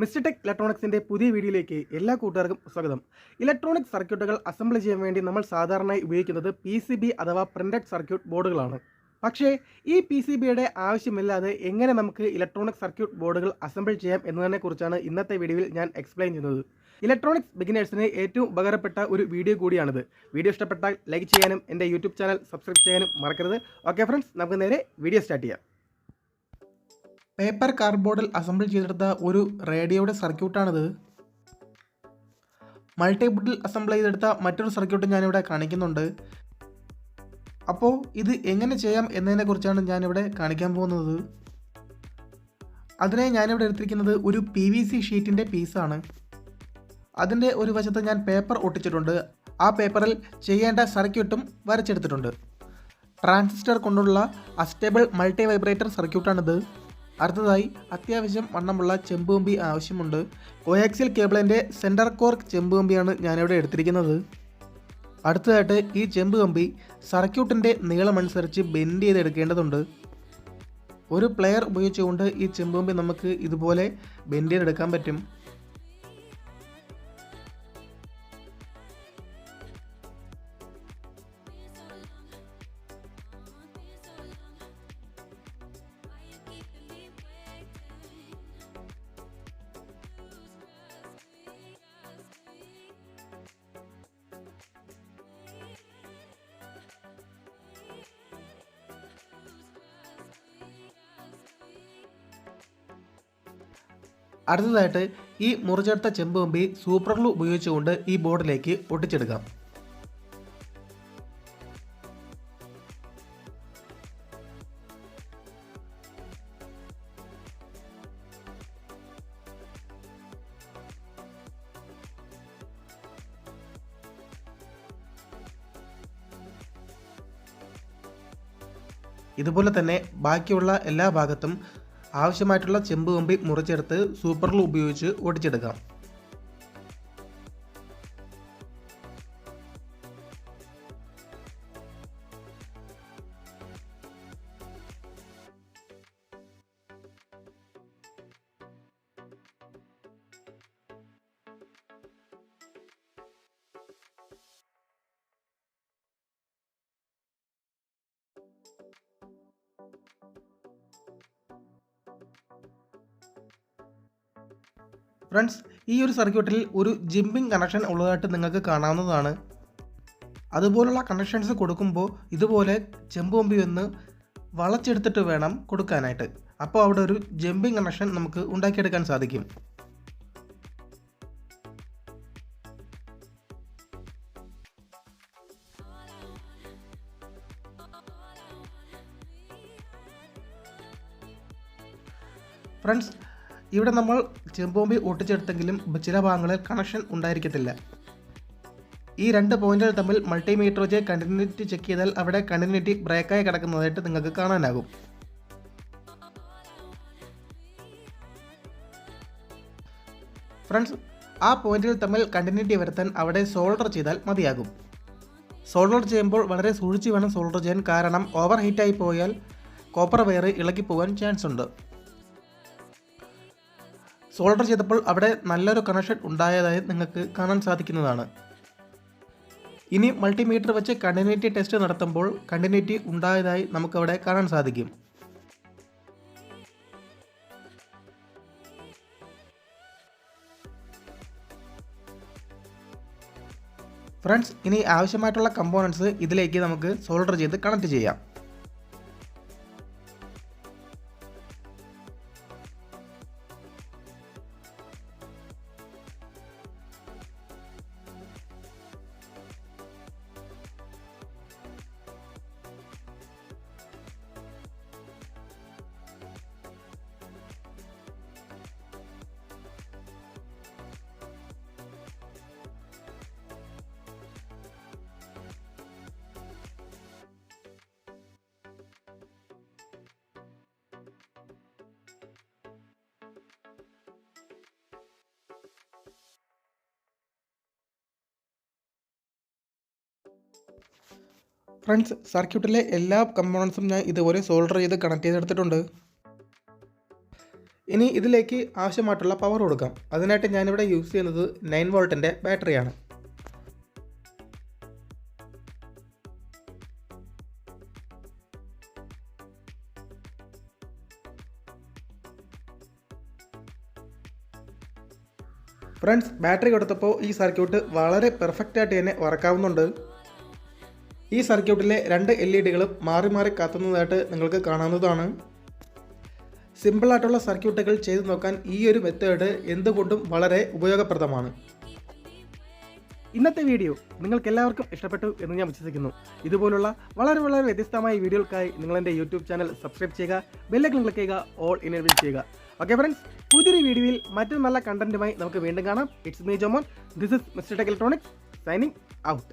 Mister tech ഇലക്ട്രോണിക്സിൻ്റെ പുതിയ വീഡിയോയിലേക്ക് എല്ലാ കൂട്ടുകാർക്കും സ്വാഗതം. ഇലക്ട്രോണിക് സർക്യൂട്ടുകൾ അസംബിൾ ചെയ്യാൻ വേണ്ടി നമ്മൾ സാധാരണയായി ഉപയോഗിക്കുന്നത് PCB അഥവാ പ്രിന്റഡ് സർക്യൂട്ട് ബോർഡുകളാണ്. പക്ഷേ ഈ PCBയുടെ ആവശ്യമില്ലാതെ എങ്ങനെ നമുക്ക് ഇലക്ട്രോണിക് സർക്യൂട്ട് ബോർഡുകൾ അസംബിൾ ചെയ്യാം എന്നതിനെക്കുറിച്ചാണ് ഇന്നത്തെ വീഡിയോയിൽ ഞാൻ എക്സ്പ്ലെയിൻ ചെയ്യുന്നത്. ഇലക്ട്രോണിക്സ് ബിഗിനേഴ്സിന് ഏറ്റവും ഉപകാരപ്പെട്ട ഒരു വീഡിയോ കൂടിയാണിത്. വീഡിയോ ഇഷ്ടപ്പെട്ടാൽ ലൈക്ക് ചെയ്യാനും എൻ്റെ യൂട്യൂബ് ചാനൽ സബ്സ്ക്രൈബ് ചെയ്യാനും മറക്കരുത്. ഓക്കെ ഫ്രണ്ട്സ്, നമുക്ക് നേരെ വീഡിയോ സ്റ്റാർട്ട് ചെയ്യാം. പേപ്പർ കാർഡ്ബോർഡിൽ അസംബിൾ ചെയ്തെടുത്ത ഒരു റേഡിയോയുടെ സർക്യൂട്ടാണിത്. മൾട്ടിബോർഡിൽ അസംബിൾ ചെയ്തെടുത്ത മറ്റൊരു സർക്യൂട്ട് ഞാനിവിടെ കാണിക്കുന്നുണ്ട്. അപ്പോൾ ഇത് എങ്ങനെ ചെയ്യാം എന്നതിനെക്കുറിച്ചാണ് ഞാനിവിടെ കാണിക്കാൻ പോകുന്നത്. അതിനെ ഞാനിവിടെ എടുത്തിരിക്കുന്നത് ഒരു PVC ഷീറ്റിൻ്റെ പീസാണ്. അതിൻ്റെ ഒരു വശത്ത് ഞാൻ പേപ്പർ ഒട്ടിച്ചിട്ടുണ്ട്. ആ പേപ്പറിൽ ചെയ്യേണ്ട സർക്യൂട്ടും വരച്ചെടുത്തിട്ടുണ്ട്. ട്രാൻസിസ്റ്റർ കൊണ്ടുള്ള അസ്റ്റേബിൾ മൾട്ടി വൈബ്രേറ്റർ സർക്യൂട്ടാണിത്. അടുത്തതായി അത്യാവശ്യം വണ്ണമുള്ള ചെമ്പുകമ്പി ആവശ്യമുണ്ട്. കോയാക്സിയൽ കേബിളിൻ്റെ സെൻറ്റർ കോർ ചെമ്പുകമ്പിയാണ് ഞാനിവിടെ എടുത്തിരിക്കുന്നത്. അടുത്തതായിട്ട് ഈ ചെമ്പുകമ്പി സർക്യൂട്ടിൻ്റെ നീളമനുസരിച്ച് ബെൻഡ് ചെയ്തെടുക്കേണ്ടതുണ്ട്. ഒരു പ്ലെയർ ഉപയോഗിച്ചുകൊണ്ട് ഈ ചെമ്പുകമ്പി നമുക്ക് ഇതുപോലെ ബെൻഡ് ചെയ്തെടുക്കാൻ പറ്റും. അടുത്തതായിട്ട് ഈ മുറിച്ചെടുത്ത ചെമ്പുകമ്പി സൂപ്പർ ഗ്ലൂ ഉപയോഗിച്ചുകൊണ്ട് ഈ ബോർഡിലേക്ക് ഒട്ടിച്ചെടുക്കാം. ഇതുപോലെ തന്നെ ബാക്കിയുള്ള എല്ലാ ഭാഗത്തും ആവശ്യമായിട്ടുള്ള ചെമ്പുകമ്പി മുറിച്ചെടുത്ത് സൂപ്പർ ഗ്ലൂ ഉപയോഗിച്ച് ഒട്ടിച്ചെടുക്കാം. ഫ്രണ്ട്സ്, ഈ ഒരു സർക്യൂട്ടിൽ ഒരു ജിമ്പിംഗ് കണക്ഷൻ ഉള്ളതായിട്ട് നിങ്ങൾക്ക് കാണാവുന്നതാണ്. അതുപോലുള്ള കണക്ഷൻസ് കൊടുക്കുമ്പോൾ ഇതുപോലെ ചെമ്പുകമ്പി ഒന്ന് വളച്ചെടുത്തിട്ട് വേണം കൊടുക്കാനായിട്ട്. അപ്പോൾ അവിടെ ഒരു ജമ്പിംഗ് കണക്ഷൻ നമുക്ക് ഉണ്ടാക്കിയെടുക്കാൻ സാധിക്കും. ഫ്രണ്ട്സ്, ഇവിടെ നമ്മൾ ചെമ്പുകമ്പി ഒട്ടിച്ചെടുത്തെങ്കിലും ചില ഭാഗങ്ങളിൽ കണക്ഷൻ ഉണ്ടായിരിക്കത്തില്ല. ഈ രണ്ട് പോയിന്റുകൾ തമ്മിൽ മൾട്ടിമീറ്റർ വെച്ച് കണ്ടിന്യൂറ്റി ചെക്ക് ചെയ്താൽ അവിടെ കണ്ടിന്യൂറ്റി ബ്രേക്കായി കിടക്കുന്നതായിട്ട് നിങ്ങൾക്ക് കാണാനാകും. ഫ്രണ്ട്സ്, ആ പോയിന്റുകൾ തമ്മിൽ കണ്ടിന്യൂറ്റി വരുത്താൻ അവിടെ സോൾഡർ ചെയ്താൽ മതിയാകും. സോൾഡർ ചെയ്യുമ്പോൾ വളരെ സൂക്ഷിച്ച് വേണം സോൾഡർ ചെയ്യാൻ, കാരണം ഓവർ ഹീറ്റായി പോയാൽ കോപ്പർ വയർ ഇളകിപ്പോകാൻ ചാൻസ് ഉണ്ട്. സോൾഡർ ചെയ്തപ്പോൾ അവിടെ നല്ലൊരു കണക്ഷൻ ഉണ്ടായതായി നിങ്ങൾക്ക് കാണാൻ സാധിക്കുന്നതാണ്. ഇനി മൾട്ടിമീറ്റർ വെച്ച് കണ്ടിന്യൂറ്റി ടെസ്റ്റ് നടത്തുമ്പോൾ കണ്ടിന്യൂറ്റി ഉണ്ടായതായി നമുക്കവിടെ കാണാൻ സാധിക്കും. ഫ്രണ്ട്സ്, ഇനി ആവശ്യമായിട്ടുള്ള കമ്പോണൻസ് ഇതിലേക്ക് നമുക്ക് സോൾഡർ ചെയ്ത് കണക്ട് ചെയ്യാം. ഫ്രണ്ട്സ്, സർക്യൂട്ടിലെ എല്ലാ കമ്പോണൻസും ഞാൻ ഇതുപോലെ സോൾഡർ ചെയ്ത് കണക്ട് ചെയ്തെടുത്തിട്ടുണ്ട്. ഇനി ഇതിലേക്ക് ആവശ്യമായിട്ടുള്ള പവർ കൊടുക്കാം. അതിനായിട്ട് ഞാനിവിടെ യൂസ് ചെയ്യുന്നത് 9 വോൾട്ടിൻ്റെ ബാറ്ററിയാണ്. ഫ്രണ്ട്സ്, ബാറ്ററി കൊടുത്തപ്പോൾ ഈ സർക്യൂട്ട് വളരെ പെർഫെക്റ്റായിട്ട് തന്നെ വർക്കാവുന്നുണ്ട്. ഈ സർക്യൂട്ടിലെ 2 LED-കളും മാറി മാറി കത്തുന്നതായിട്ട് നിങ്ങൾക്ക് കാണാവുന്നതാണ്. സിമ്പിളായിട്ടുള്ള സർക്യൂട്ടുകൾ ചെയ്തു നോക്കാൻ ഈ ഒരു മെത്തേഡ് എന്തുകൊണ്ടും വളരെ ഉപയോഗപ്രദമാണ്. ഇന്നത്തെ വീഡിയോ നിങ്ങൾക്ക് എല്ലാവർക്കും ഇഷ്ടപ്പെട്ടു എന്ന് ഞാൻ വിശ്വസിക്കുന്നു. ഇതുപോലുള്ള വളരെ വ്യത്യസ്തമായ വീഡിയോകൾക്കായി നിങ്ങൾ എൻ്റെ യൂട്യൂബ് ചാനൽ സബ്സ്ക്രൈബ് ചെയ്യുക, ബെല്ലൈക്കൺ ക്ലിക്ക് ചെയ്യുക, ഓൾ എനേബിൾ ചെയ്യുക. ഓക്കെ ഫ്രണ്ട്സ്, പുതിയൊരു വീഡിയോയിൽ മറ്റൊരു നല്ല കണ്ടന്റുമായി നമുക്ക് വീണ്ടും കാണാം. It's me Jomon. This is mister tech electronics signing out.